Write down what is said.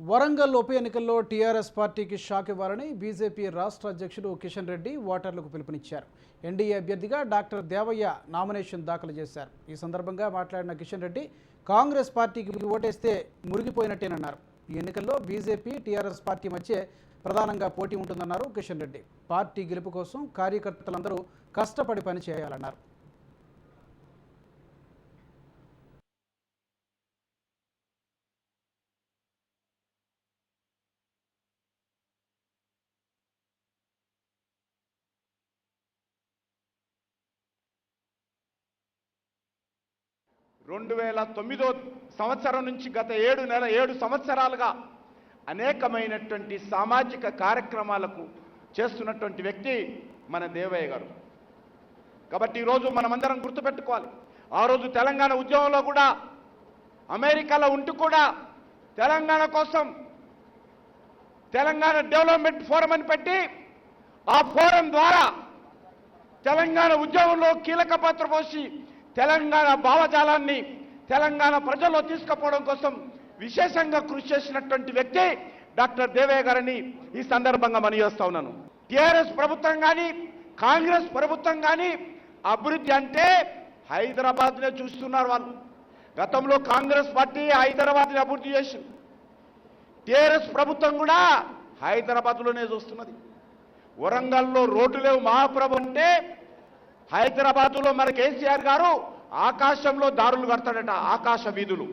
వరంగల్ ఉప ఎన్నికల్లో టీఆర్ఎస్ పార్టీకి షాక్ ఇవ్వాలని బీజేపీ రాష్ట్ర అధ్యక్షుడు కిషన్ రెడ్డి ఓటర్లకు పిలుపునిచ్చారు. ఎన్డీఏ అభ్యర్థిగా డాక్టర్ దేవయ్య నామినేషన్ దాఖలు చేశారు. ఈ సందర్భంగా మాట్లాడిన కిషన్ రెడ్డి కాంగ్రెస్ పార్టీకి ఓటేస్తే మురిగిపోయినట్టేనన్నారు. ఈ ఎన్నికల్లో బీజేపీ టీఆర్ఎస్ పార్టీ మధ్య ప్రధానంగా పోటీ ఉంటుందన్నారు కిషన్ రెడ్డి. పార్టీ గెలుపు కోసం కార్యకర్తలందరూ కష్టపడి పనిచేయాలన్నారు. రెండు 2009 సంవత్సరం నుంచి గత 7 సంవత్సరాలుగా అనేకమైనటువంటి సామాజిక కార్యక్రమాలకు చేస్తున్నటువంటి వ్యక్తి మన దేవయ్య గారు. కాబట్టి ఈరోజు మనమందరం గుర్తుపెట్టుకోవాలి, ఆ రోజు తెలంగాణ ఉద్యమంలో కూడా అమెరికాలో ఉంటూ కూడా తెలంగాణ కోసం తెలంగాణ డెవలప్మెంట్ ఫోరం అని పెట్టి ఆ ఫోరం ద్వారా తెలంగాణ ఉద్యమంలో కీలక పాత్ర పోసి తెలంగాణ భావజాలాన్ని తెలంగాణ ప్రజల్లో తీసుకుపోవడం కోసం విశేషంగా కృషి చేసినటువంటి వ్యక్తి డాక్టర్ దేవయ్య గారిని ఈ సందర్భంగా మనవి చేస్తా ఉన్నాను. టీఆర్ఎస్ ప్రభుత్వం కానీ కాంగ్రెస్ ప్రభుత్వం కానీ అభివృద్ధి అంటే హైదరాబాద్నే చూస్తున్నారు. వాళ్ళు గతంలో కాంగ్రెస్ పార్టీ హైదరాబాద్ని అభివృద్ధి చేసింది, టీఆర్ఎస్ ప్రభుత్వం కూడా హైదరాబాద్లోనే చూస్తున్నది. వరంగల్లో రోడ్డు లేవు మహాప్రభు అంటే హైదరాబాద్లో మన కేసీఆర్ గారు ఆకాశంలో దారులు కడతాడట, ఆకాశ వీధులు.